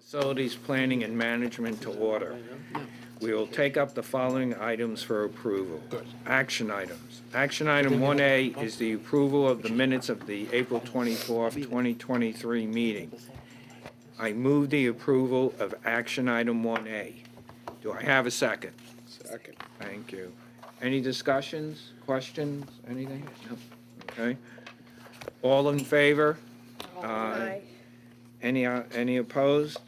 Facilities Planning and Management to order. We will take up the following items for approval. Action items. Action item 1A is the approval of the minutes of the April 24th, 2023 meeting. I move the approval of action item 1A. Do I have a second? Second. Thank you. Any discussions, questions, anything? No. Okay. All in favor? Aye. Any opposed?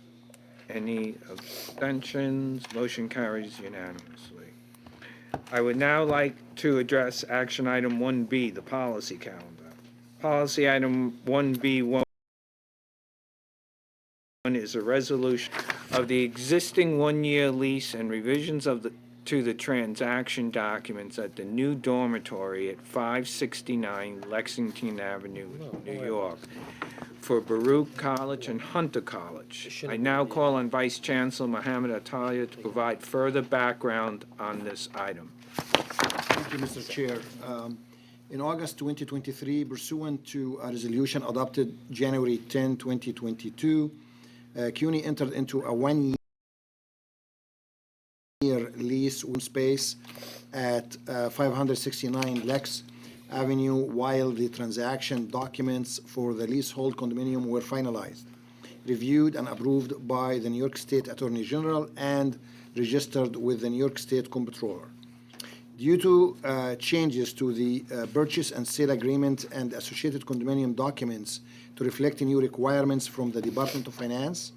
Any abstentions? Motion carries unanimously. I would now like to address action item 1B, the policy calendar. Policy item 1B1 is a resolution of the existing one-year lease and revisions to the transaction documents at the new dormitory at 569 Lexington Avenue, New York, for Baruch College and Hunter College. I now call on Vice Chancellor Mohammed Atalia to provide further background on this item. Thank you, Mr. Chair. In August 2023, pursuant to a resolution adopted January 10, 2022, CUNY entered into a one-year lease space at 569 Lex Avenue while the transaction documents for the leasehold condominium were finalized, reviewed and approved by the New York State Attorney General and registered with the New York State Comptroller. Due to changes to the purchase and sale agreement and associated condominium documents to reflect new requirements from the Department of Finance,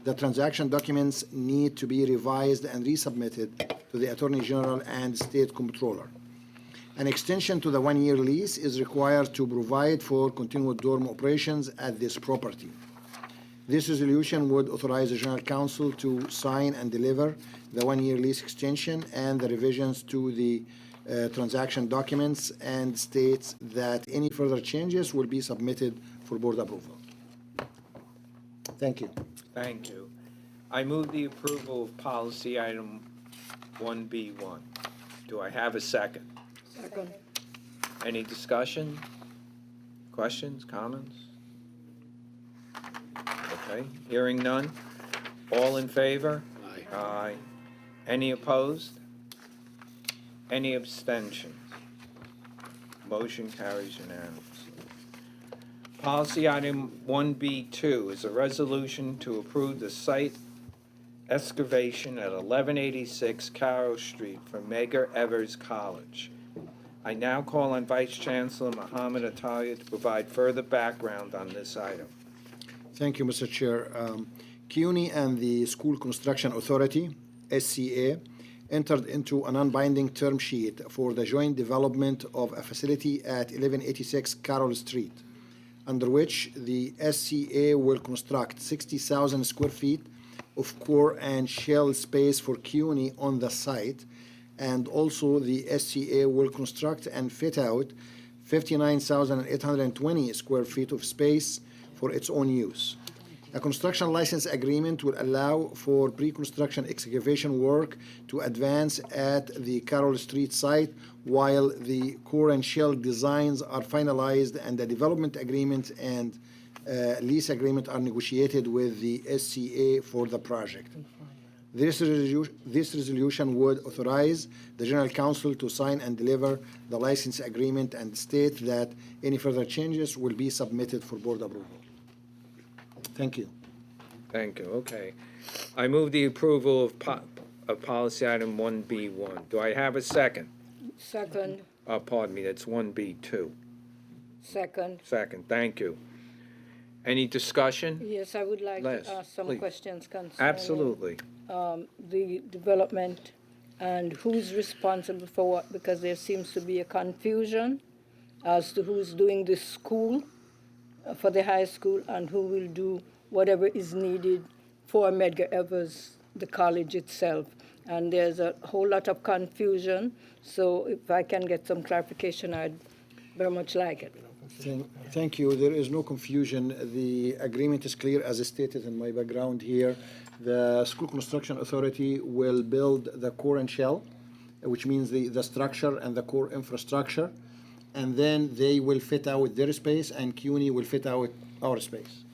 the transaction documents need to be revised and resubmitted to the Attorney General and State Comptroller. An extension to the one-year lease is required to provide for continued dorm operations at this property. This resolution would authorize the General Counsel to sign and deliver the one-year lease extension and the revisions to the transaction documents, and states that any further changes will be submitted for board approval. Thank you. Thank you. I move the approval of policy item 1B1. Do I have a second? Second. Any discussion? Questions, comments? Okay, hearing none. All in favor? Aye. Aye. Any opposed? Any abstentions? Motion carries unanimously. Policy item 1B2 is a resolution to approve the site excavation at 1186 Carroll Street for Medgar Evers College. I now call on Vice Chancellor Mohammed Atalia to provide further background on this item. Thank you, Mr. Chair. CUNY and the School Construction Authority, SCA, entered into a non-binding term sheet for the joint development of a facility at 1186 Carroll Street, under which the SCA will construct 60,000 square feet of core and shell space for CUNY on the site, and also the SCA will construct and fit out 59,820 square feet of space for its own use. A construction license agreement will allow for pre-construction excavation work to advance at the Carroll Street site while the core and shell designs are finalized and the development agreement and lease agreement are negotiated with the SCA for the project. This resolution would authorize the General Counsel to sign and deliver the license agreement and state that any further changes will be submitted for board approval. Thank you. Thank you. Okay. I move the approval of policy item 1B1. Do I have a second? Second. Pardon me, that's 1B2. Second. Second, thank you. Any discussion? Yes, I would like Les, to ask some please. questions concerning Absolutely. the development and who's responsible for what, because there seems to be a confusion as to who's doing the school for the high school and who will do whatever is needed for Medgar Evers, the college itself. And there's a whole lot of confusion, so if I can get some clarification, I'd very much like it. Thank you. There is no confusion. The agreement is clear as stated in my background here. The School Construction Authority will build the core and shell, which means the structure and the core infrastructure, and then they will fit out their space and CUNY will fit out our space.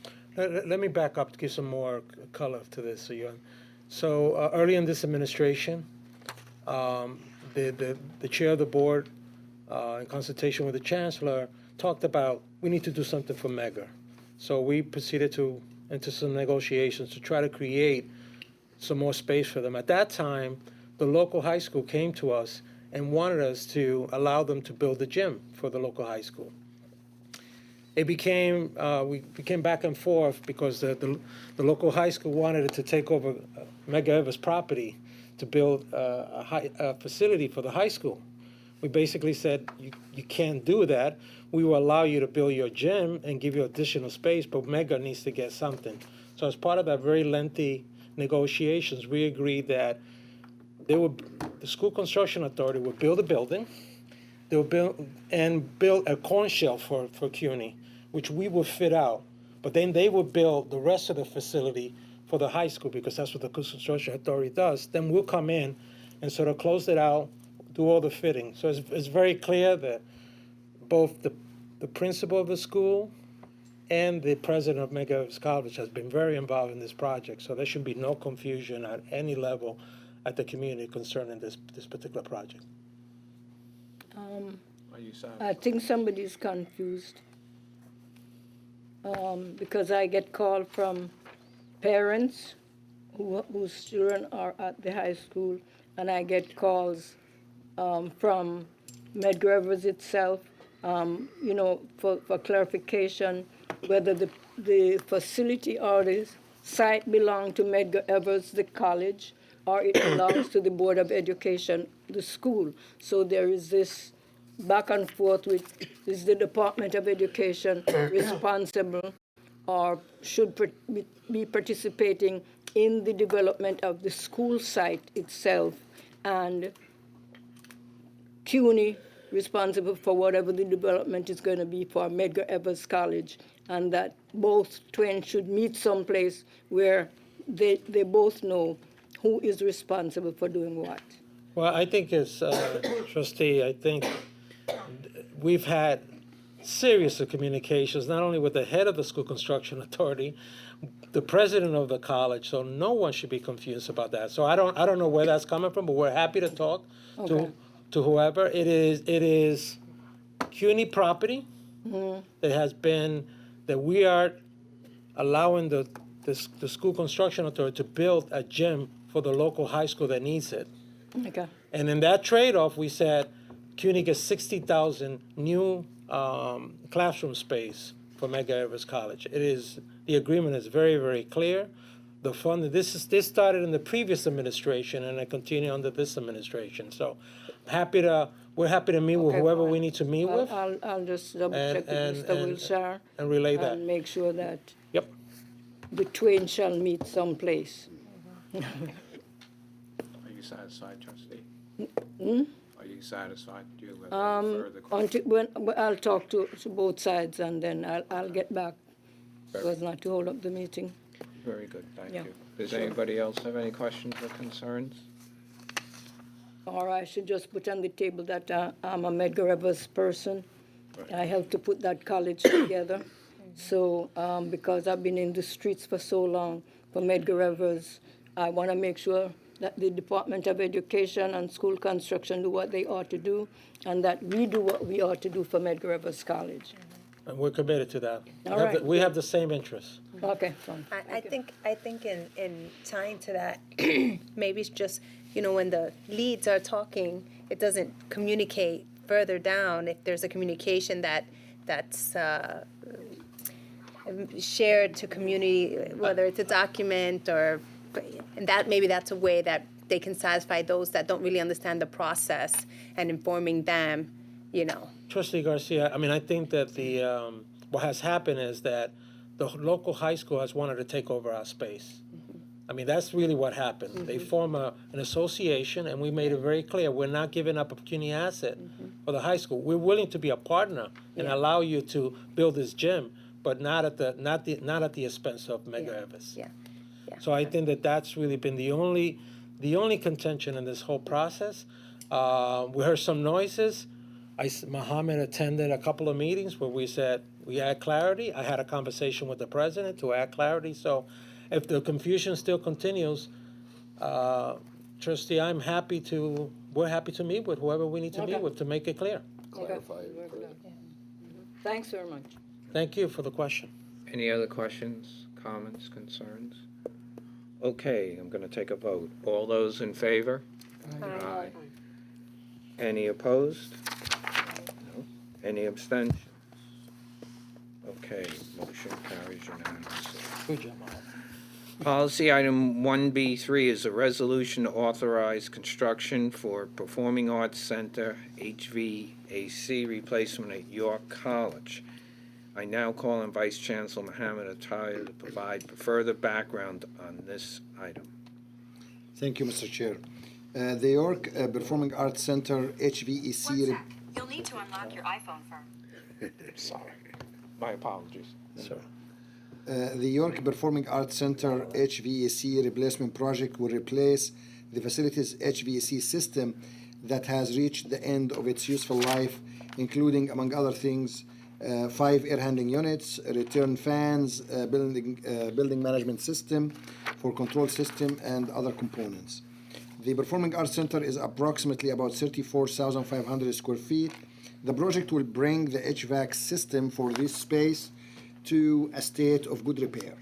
Let me back up to give some more color to this. So early in this administration, the chair of the board, in consultation with the chancellor, talked about we need to do something for Mega. So we proceeded into some negotiations to try to create some more space for them. At that time, the local high school came to us and wanted us to allow them to build a gym for the local high school. It became, we became back and forth because the local high school wanted it to take over Medgar Evers property to build a facility for the high school. We basically said, you can't do that. We will allow you to build your gym and give you additional space, but Medgar needs to get something. So as part of that very lengthy negotiations, we agreed that the school construction authority would build a building. They would build a corn shelf for CUNY, which we would fit out. But then they would build the rest of the facility for the high school, because that's what the construction authority does. Then we'll come in and sort of close it out, do all the fitting. So it's very clear that both the principal of the school and the president of Medgar Evers College has been very involved in this project. So there should be no confusion at any level at the community concerning this particular project. Are you satisfied? I think somebody's confused. Because I get called from parents whose children are at the high school, and I get calls from Medgar Evers itself, for clarification, whether the facility or the site belong to Medgar Evers, the college, or it belongs to the Board of Education, the school. So there is this back and forth with, is the Department of Education responsible or should be participating in the development of the school site itself, and CUNY responsible for whatever the development is going to be for Medgar Evers College, and that both twins should meet someplace where they both know who is responsible for doing what. Well, I think as trustee, I think we've had serious communications, not only with the head of the school construction authority, the president of the college, so no one should be confused about that. So I don't know where that's coming from, but we're happy to talk to whoever. It is CUNY property that has been, that we are allowing the school construction authority to build a gym for the local high school that needs it. Okay. And in that trade-off, we said CUNY gets 60,000 new classroom space for Medgar Evers College. The agreement is very, very clear. The fund, this started in the previous administration, and it continued under this administration. So we're happy to meet with whoever we need to meet with. I'll just double check with Mr. Wilshire and relay that. and make sure that Yep. the twain shall meet someplace. Are you satisfied, trustee? Are you satisfied? Do you have any further questions? I'll talk to both sides, and then I'll get back, so as not to hold up the meeting. Very good, thank Yeah, you. Does anybody else have any questions or concerns? Or I should just put on the table that I'm a Medgar Evers person. I helped to put that college together. So, because I've been in the streets for so long for Medgar Evers, I want to make sure that the Department of Education and school construction do what they ought to do, and that we do what we ought to do for Medgar Evers College. And we're committed to that. All right. We have the same interests. Okay, fine. I think in tying to that, maybe it's just, when the leads are talking, it doesn't communicate further down. If there's a communication that's shared to community, whether it's a document and that maybe that's a way that they can satisfy those that don't really understand the process and informing them, Trustee Garcia, I think that what has happened is that the local high school has wanted to take over our space. That's really what happened. They form an association, and we made it very clear, we're not giving up a CUNY asset for the high school. We're willing to be a partner and allow you to build this gym, but not at the expense of Medgar Evers. Yeah. So I think that that's really been the only contention in this whole process. We heard some noises. Mohammed attended a couple of meetings where we said, we add clarity. I had a conversation with the president to add clarity, so if the confusion still continues, trustee, we're happy to meet with whoever we need to meet Okay. with to make it clear. Clarify. Thanks very much. Thank you for the question. Any other questions, comments, concerns? Okay, I'm going to take a vote. All those in favor? Aye. Any opposed? No. Any abstentions? Okay, motion carries unanimously. Good job, Mom. Policy item 1B3 is a resolution to authorize construction for Performing Arts Center HVAC replacement at York College. I now call on Vice Chancellor Mohammed Attaya to provide further background on this item. Thank you, Mr. Chair. The York Performing Arts Center HVAC. One sec. You'll need to unlock your iPhone first. Sorry. My apologies. Sir. The York Performing Arts Center HVAC replacement project will replace the facility's HVAC system that has reached the end of its useful life, including, among other things, 5 air handling units, return fans, building management system for control system, and other components. The Performing Arts Center is approximately about 34,500 square feet. The project will bring the HVAC system for this space to a state of good repair.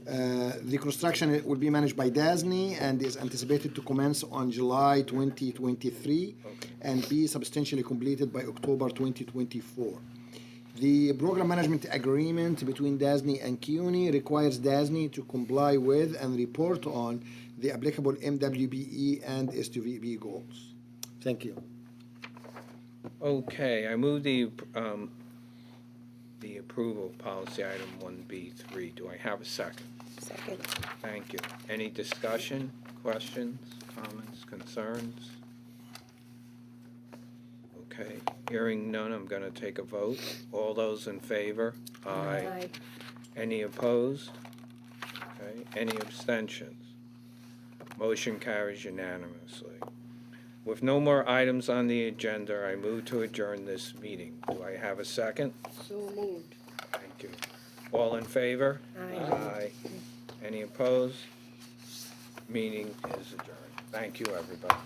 The construction will be managed by DASNY and is anticipated to commence on July 2023 and be substantially completed by October 2024. The program management agreement between DASNY and CUNY requires DASNY to comply with and report on the applicable MWBE and S2VB goals. Thank you. Okay, I move the approval of policy item 1B3. Do I have a second? Second. Thank you. Any discussion, questions, comments, concerns? Okay, hearing none, I'm going to take a vote. All those in favor? Aye. Any opposed? Okay, any abstentions? Motion carries unanimously. With no more items on the agenda, I move to adjourn this meeting. Do I have a second? So moved. Thank you. All in favor? Aye. Any opposed? Meeting is adjourned. Thank you, everybody.